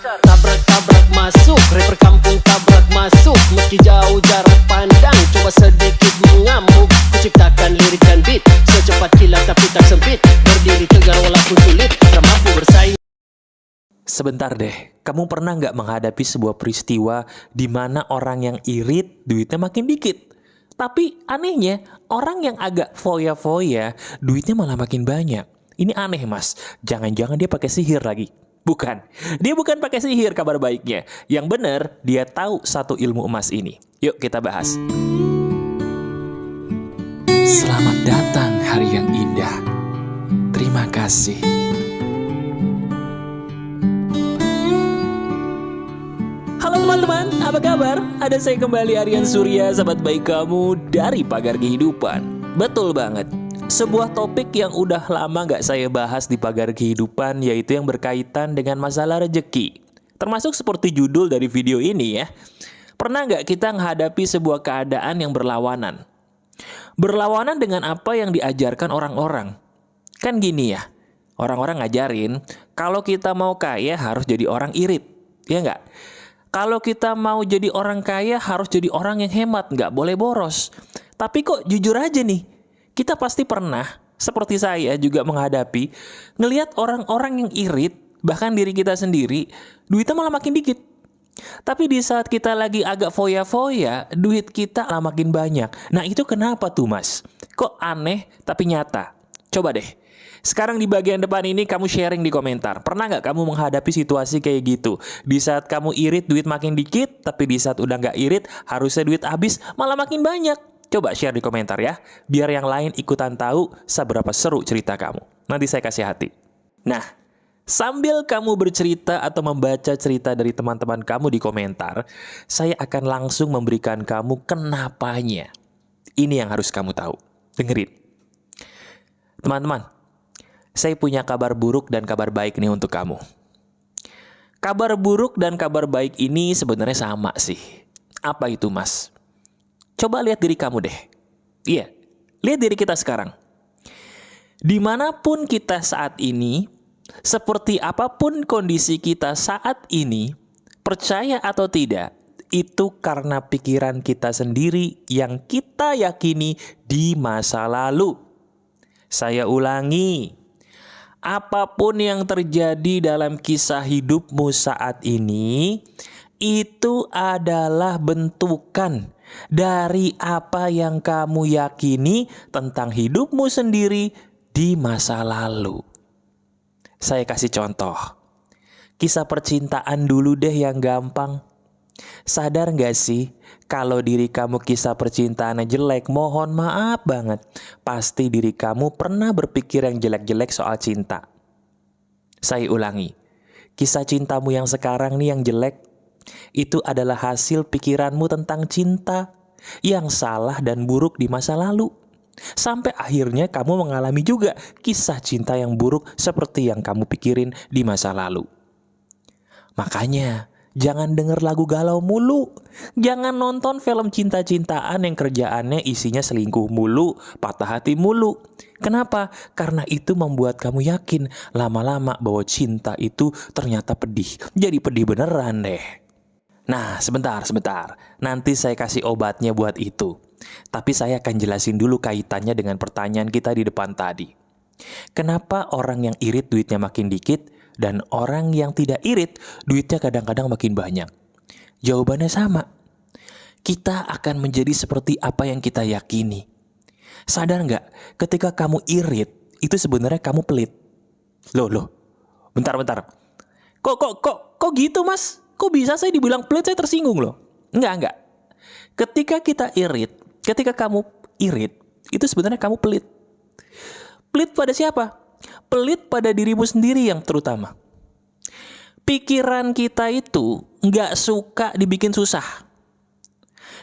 Tabrak-tabrak masuk, rapper kampung tabrak masuk. Meski jauh jarak pandang, coba sedikit mengamuk. Kuciptakan lirik dan beat, secepat kilat tapi tak sempit. Berdiri tegar walaupun sulit, tak mampu bersaing. Sebentar deh, kamu pernah nggak menghadapi sebuah peristiwa di mana orang yang irit duitnya makin dikit? Tapi anehnya, orang yang agak foya-foya duitnya malah makin banyak. Ini aneh mas, jangan-jangan dia pakai sihir lagi. Bukan, dia bukan pakai sihir kabar baiknya. Yang bener, dia tahu satu ilmu emas ini. Yuk kita bahas. Selamat datang hari yang indah. Terima kasih. Halo teman-teman, apa kabar? Ada saya kembali, Aryan Surya, sahabat baik kamu dari Pagar Kehidupan. Betul banget, sebuah topik yang udah lama gak saya bahas di Pagar Kehidupan, yaitu yang berkaitan dengan masalah rejeki. Termasuk seperti judul dari video ini ya. Pernah gak kita menghadapi sebuah keadaan yang berlawanan? Berlawanan dengan apa yang diajarkan orang-orang. Kan gini ya, orang-orang ngajarin kalau kita mau kaya harus jadi orang irit, ya nggak? Kalau kita mau jadi orang kaya harus jadi orang yang hemat, nggak boleh boros. Tapi kok jujur aja nih, kita pasti pernah, seperti saya juga menghadapi, ngelihat orang-orang yang irit, bahkan diri kita sendiri, duitnya malah makin dikit. Tapi di saat kita lagi agak foya-foya, duit kita malah makin banyak. Nah itu kenapa tuh mas? Kok aneh tapi nyata? Coba deh. Sekarang di bagian depan ini kamu sharing di komentar. Pernah nggak kamu menghadapi situasi kayak gitu? Di saat kamu irit duit makin dikit, tapi di saat udah nggak irit harusnya duit habis malah makin banyak. Coba share di komentar ya, biar yang lain ikutan tahu seberapa seru cerita kamu. Nanti saya kasih hati. Nah, sambil kamu bercerita atau membaca cerita dari teman-teman kamu di komentar, saya akan langsung memberikan kamu kenapanya. Ini yang harus kamu tahu. Dengerin. Teman-teman, saya punya kabar buruk dan kabar baik nih untuk kamu. Kabar buruk dan kabar baik ini sebenarnya sama sih. Apa itu mas? Coba lihat diri kamu deh. Iya, lihat diri kita sekarang. Dimanapun kita saat ini, seperti apapun kondisi kita saat ini, percaya atau tidak, itu karena pikiran kita sendiri yang kita yakini di masa lalu. Saya ulangi, apapun yang terjadi dalam kisah hidupmu saat ini, itu adalah bentukan dari apa yang kamu yakini tentang hidupmu sendiri di masa lalu. Saya kasih contoh. Kisah percintaan dulu deh yang gampang. Sadar gak sih kalau diri kamu kisah percintaannya jelek, mohon maaf banget. Pasti diri kamu pernah berpikir yang jelek-jelek soal cinta. Saya ulangi. Kisah cintamu yang sekarang nih yang jelek, itu adalah hasil pikiranmu tentang cinta yang salah dan buruk di masa lalu. Sampai akhirnya kamu mengalami juga kisah cinta yang buruk seperti yang kamu pikirin di masa lalu. Makanya jangan denger lagu galau mulu. Jangan nonton film cinta-cintaan yang kerjaannya isinya selingkuh mulu, patah hati mulu. Kenapa? Karena itu membuat kamu yakin lama-lama bahwa cinta itu ternyata pedih. Jadi pedih beneran deh. Nah, sebentar. Nanti saya kasih obatnya buat itu. Tapi saya akan jelasin dulu kaitannya dengan pertanyaan kita di depan tadi. Kenapa orang yang irit duitnya makin dikit dan orang yang tidak irit duitnya kadang-kadang makin banyak? Jawabannya sama. Kita akan menjadi seperti apa yang kita yakini. Sadar nggak? Ketika kamu irit, itu sebenarnya kamu pelit. Loh. Bentar. Kok gitu mas? Kok bisa saya dibilang pelit? Saya tersinggung loh. Enggak. Ketika kita irit, ketika kamu irit, itu sebenarnya kamu pelit. Pelit pada siapa? Pelit pada dirimu sendiri yang terutama. Pikiran kita itu nggak suka dibikin susah.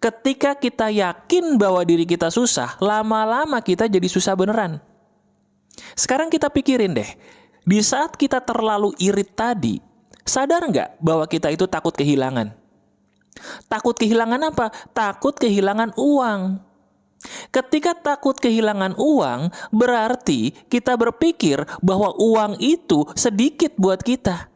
Ketika kita yakin bahwa diri kita susah, lama-lama kita jadi susah beneran. Sekarang kita pikirin deh, di saat kita terlalu irit tadi, sadar nggak bahwa kita itu takut kehilangan? Takut kehilangan apa? Takut kehilangan uang. Ketika takut kehilangan uang, berarti kita berpikir bahwa uang itu sedikit buat kita.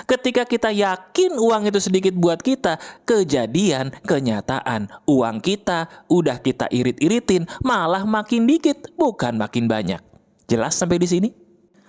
Ketika kita yakin uang itu sedikit buat kita, kejadian, kenyataan, uang kita udah kita irit-iritin, malah makin dikit, bukan makin banyak. Jelas sampai di sini?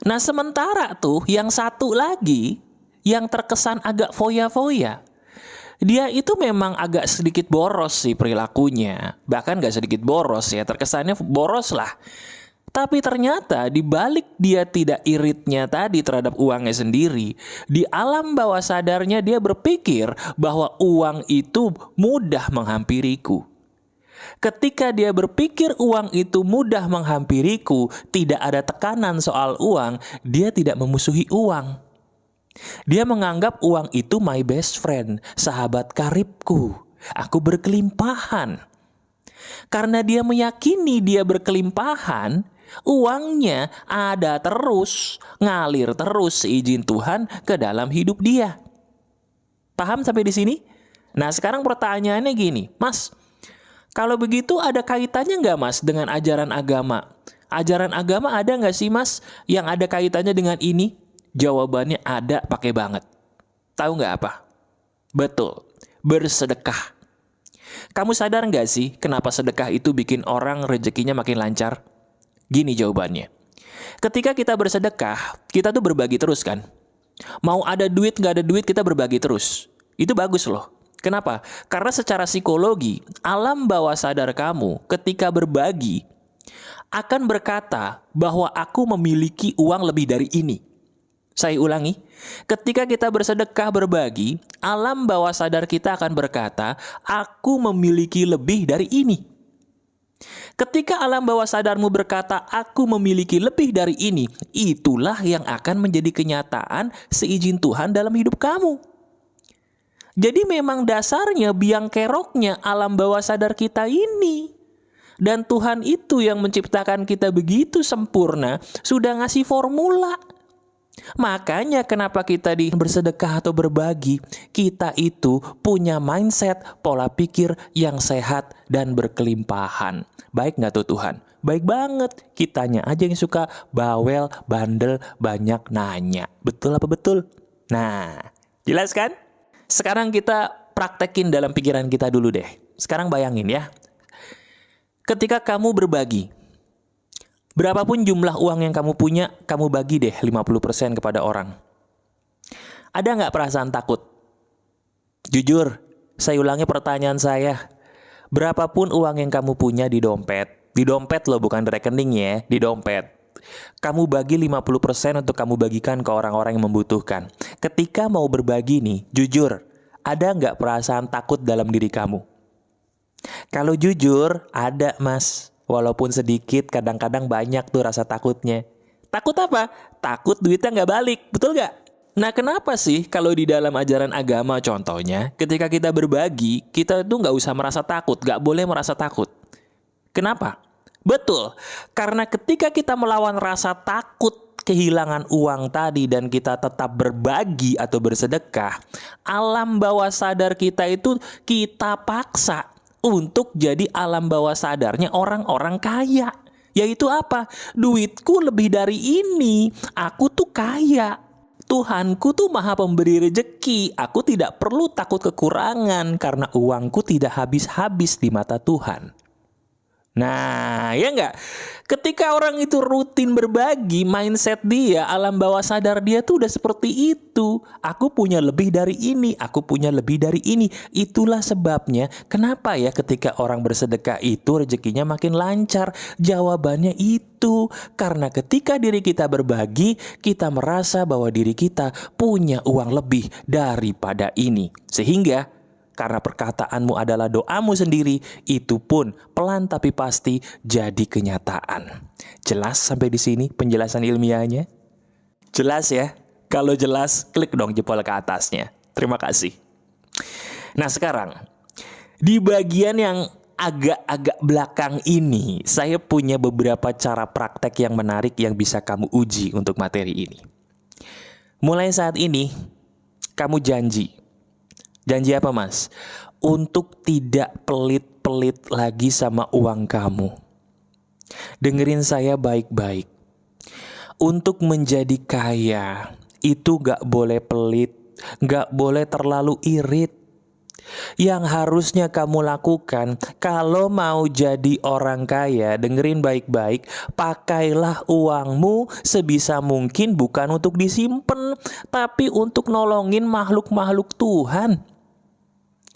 Nah, sementara tuh yang satu lagi, yang terkesan agak foya-foya, dia itu memang agak sedikit boros sih perilakunya. Bahkan gak sedikit boros ya, terkesannya boros lah. Tapi ternyata di balik dia tidak iritnya tadi terhadap uangnya sendiri, di alam bawah sadarnya dia berpikir bahwa uang itu mudah menghampiriku. Ketika dia berpikir uang itu mudah menghampiriku, tidak ada tekanan soal uang, dia tidak memusuhi uang. Dia menganggap uang itu my best friend, sahabat karibku. Aku berkelimpahan. Karena dia meyakini dia berkelimpahan, uangnya ada terus, ngalir terus seizin Tuhan ke dalam hidup dia. Paham sampai di sini? Nah, sekarang pertanyaannya gini, Mas, kalau begitu ada kaitannya nggak, Mas, dengan ajaran agama? Ajaran agama ada nggak sih, Mas, yang ada kaitannya dengan ini? Jawabannya ada, pakai banget. Tahu nggak apa? Betul, bersedekah. Kamu sadar nggak sih kenapa sedekah itu bikin orang rezekinya makin lancar? Gini jawabannya. Ketika kita bersedekah, kita tuh berbagi terus kan? Mau ada duit nggak ada duit, kita berbagi terus. Itu bagus loh. Kenapa? Karena secara psikologi, alam bawah sadar kamu ketika berbagi akan berkata bahwa aku memiliki uang lebih dari ini. Saya ulangi, ketika kita bersedekah berbagi, alam bawah sadar kita akan berkata, aku memiliki lebih dari ini. Ketika alam bawah sadarmu berkata, aku memiliki lebih dari ini, itulah yang akan menjadi kenyataan seizin Tuhan dalam hidup kamu. Jadi memang dasarnya biang keroknya alam bawah sadar kita ini. Dan Tuhan itu yang menciptakan kita begitu sempurna, sudah ngasih formula. Makanya kenapa kita di bersedekah atau berbagi, kita itu punya mindset, pola pikir yang sehat dan berkelimpahan. Baik nggak tuh Tuhan? Baik banget. Kitanya aja yang suka bawel, bandel, banyak nanya. Betul apa betul? Nah, jelas kan? Sekarang kita praktekin dalam pikiran kita dulu deh. Sekarang bayangin ya. Ketika kamu berbagi, berapapun jumlah uang yang kamu punya, kamu bagi deh 50% kepada orang. Ada nggak perasaan takut? Jujur, saya ulangi pertanyaan saya. Berapapun uang yang kamu punya di dompet loh, bukan di rekening ya, di dompet. Kamu bagi 50% untuk kamu bagikan ke orang-orang yang membutuhkan. Ketika mau berbagi nih, jujur, ada nggak perasaan takut dalam diri kamu? Kalau jujur, ada Mas. Walaupun sedikit, kadang-kadang banyak tuh rasa takutnya. Takut apa? Takut duitnya nggak balik, betul nggak? Nah, kenapa sih kalau di dalam ajaran agama contohnya, ketika kita berbagi, kita tuh nggak usah merasa takut, nggak boleh merasa takut. Kenapa? Betul, karena ketika kita melawan rasa takut kehilangan uang tadi dan kita tetap berbagi atau bersedekah, alam bawah sadar kita itu kita paksa untuk jadi alam bawah sadarnya orang-orang kaya. Yaitu apa? Duitku lebih dari ini. Aku tuh kaya. Tuhanku tuh maha pemberi rejeki. Aku tidak perlu takut kekurangan karena uangku tidak habis-habis di mata Tuhan. Nah, ya enggak? Ketika orang itu rutin berbagi, mindset dia, alam bawah sadar dia tuh udah seperti itu. Aku punya lebih dari ini, aku punya lebih dari ini. Itulah sebabnya kenapa ya ketika orang bersedekah itu rezekinya makin lancar. Jawabannya itu karena ketika diri kita berbagi, kita merasa bahwa diri kita punya uang lebih daripada ini. Sehingga karena perkataanmu adalah doamu sendiri, itu pun pelan tapi pasti jadi kenyataan. Jelas sampai di sini penjelasan ilmiahnya? Jelas ya? Kalau jelas, klik dong jempol ke atasnya. Terima kasih. Nah sekarang, di bagian yang agak-agak belakang ini, saya punya beberapa cara praktek yang menarik yang bisa kamu uji untuk materi ini. Mulai saat ini, kamu janji. Janji apa Mas? Untuk tidak pelit-pelit lagi sama uang kamu. Dengerin saya baik-baik. Untuk menjadi kaya, itu gak boleh pelit, gak boleh terlalu irit. Yang harusnya kamu lakukan kalau mau jadi orang kaya, dengerin baik-baik, pakailah uangmu sebisa mungkin bukan untuk disimpan, tapi untuk nolongin makhluk-makhluk Tuhan.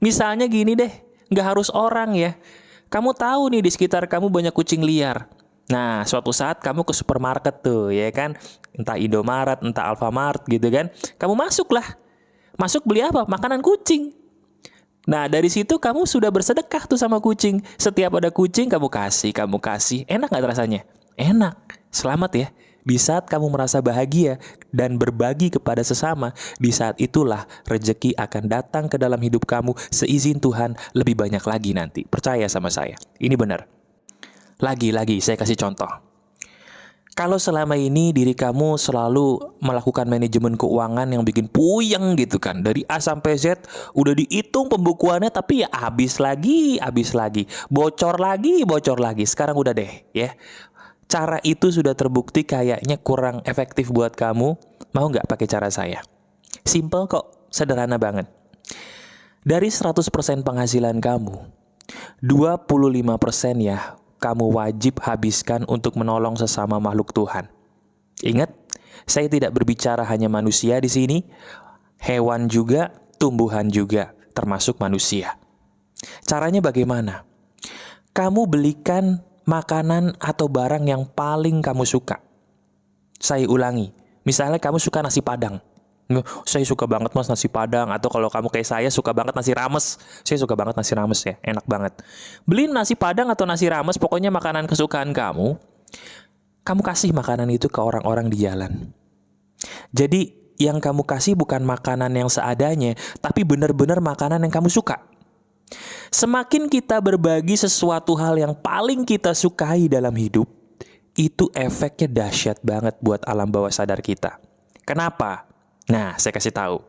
Misalnya gini deh, gak harus orang ya. Kamu tahu nih di sekitar kamu banyak kucing liar. Nah, suatu saat kamu ke supermarket tuh, ya kan? Entah Indomaret, entah Alfamart gitu kan. Kamu masuklah. Masuk beli apa? Makanan kucing. Nah, dari situ kamu sudah bersedekah tuh sama kucing. Setiap ada kucing kamu kasih. Enak gak rasanya? Enak. Selamat ya. Di saat kamu merasa bahagia dan berbagi kepada sesama, di saat itulah rezeki akan datang ke dalam hidup kamu seizin Tuhan lebih banyak lagi nanti. Percaya sama saya. Ini benar. Lagi-lagi saya kasih contoh. Kalau selama ini diri kamu selalu melakukan manajemen keuangan yang bikin puyeng gitu kan. Dari A sampai Z udah dihitung pembukuannya tapi ya habis lagi. Bocor lagi. Sekarang udah deh ya. Cara itu sudah terbukti kayaknya kurang efektif buat kamu. Mau nggak pakai cara saya? Simple kok, sederhana banget. Dari 100% penghasilan kamu, 25% ya kamu wajib habiskan untuk menolong sesama makhluk Tuhan. Ingat, saya tidak berbicara hanya manusia di sini, hewan juga, tumbuhan juga, termasuk manusia. Caranya bagaimana? Kamu belikan makanan atau barang yang paling kamu suka. Saya ulangi, misalnya kamu suka nasi Padang. Saya suka banget mas nasi Padang. Atau kalau kamu kayak saya suka banget nasi rames. Saya suka banget nasi rames ya, enak banget. Beliin nasi Padang atau nasi rames, pokoknya makanan kesukaan kamu. Kamu kasih makanan itu ke orang-orang di jalan. Jadi yang kamu kasih bukan makanan yang seadanya, tapi benar-benar makanan yang kamu suka. Semakin kita berbagi sesuatu hal yang paling kita sukai dalam hidup, itu efeknya dahsyat banget buat alam bawah sadar kita. Kenapa? Nah, saya kasih tahu.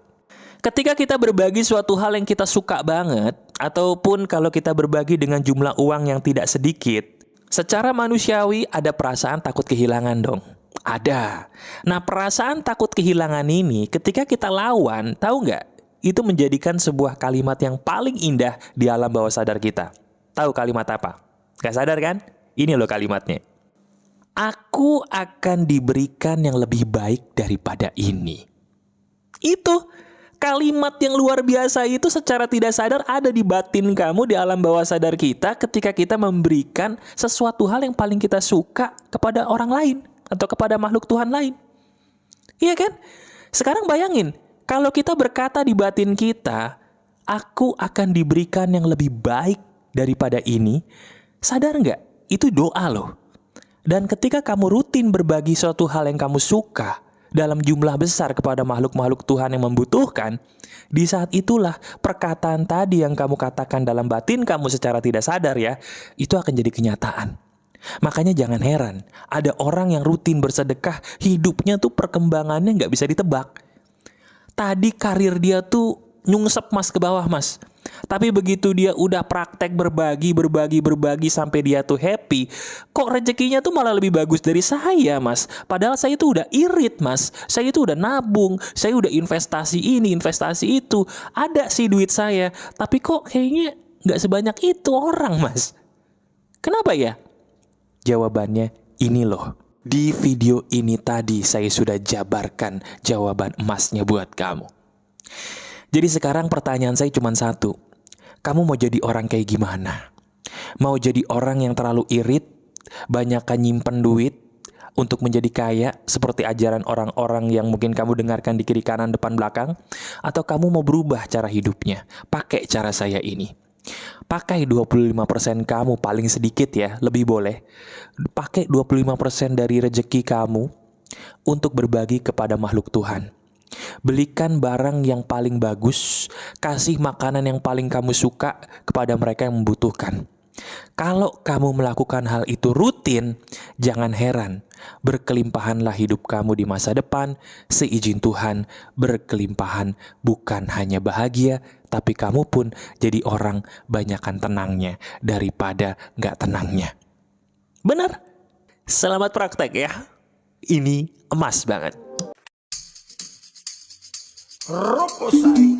Ketika kita berbagi suatu hal yang kita suka banget, ataupun kalau kita berbagi dengan jumlah uang yang tidak sedikit, secara manusiawi ada perasaan takut kehilangan dong. Ada. Nah, perasaan takut kehilangan ini ketika kita lawan, tahu nggak? Itu menjadikan sebuah kalimat yang paling indah di alam bawah sadar kita. Tahu kalimat apa? Gak sadar kan? Ini loh kalimatnya. Aku akan diberikan yang lebih baik daripada ini. Itu kalimat yang luar biasa itu secara tidak sadar ada di batin kamu, di alam bawah sadar kita ketika kita memberikan sesuatu hal yang paling kita suka kepada orang lain atau kepada makhluk Tuhan lain. Iya kan? Sekarang bayangin, kalau kita berkata di batin kita, aku akan diberikan yang lebih baik daripada ini, sadar nggak? Itu doa loh. Dan ketika kamu rutin berbagi suatu hal yang kamu suka dalam jumlah besar kepada makhluk-makhluk Tuhan yang membutuhkan, di saat itulah perkataan tadi yang kamu katakan dalam batin kamu secara tidak sadar ya, itu akan jadi kenyataan. Makanya jangan heran, ada orang yang rutin bersedekah, hidupnya tuh perkembangannya nggak bisa ditebak. Tadi karir dia tuh nyungsep mas ke bawah mas. Tapi begitu dia udah praktek berbagi sampai dia tuh happy, kok rezekinya tuh malah lebih bagus dari saya mas. Padahal saya tuh udah irit mas, saya tuh udah nabung, saya udah investasi ini, investasi itu. Ada sih duit saya, tapi kok kayaknya gak sebanyak itu orang mas. Kenapa ya? Jawabannya ini loh. Di video ini tadi saya sudah jabarkan jawaban emasnya buat kamu. Jadi sekarang pertanyaan saya cuma satu. Kamu mau jadi orang kayak gimana? Mau jadi orang yang terlalu irit, banyakkan nyimpen duit untuk menjadi kaya seperti ajaran orang-orang yang mungkin kamu dengarkan di kiri kanan depan belakang? Atau kamu mau berubah cara hidupnya? Pakai cara saya ini. Pakai 25% kamu paling sedikit ya, lebih boleh. Pakai 25% dari rezeki kamu untuk berbagi kepada makhluk Tuhan. Belikan barang yang paling bagus, kasih makanan yang paling kamu suka kepada mereka yang membutuhkan. Kalau kamu melakukan hal itu rutin, jangan heran, berkelimpahanlah hidup kamu di masa depan, seizin Tuhan, berkelimpahan bukan hanya bahagia, tapi kamu pun jadi orang banyakan tenangnya daripada gak tenangnya. Benar? Selamat praktek ya. Ini emas banget. Roposai.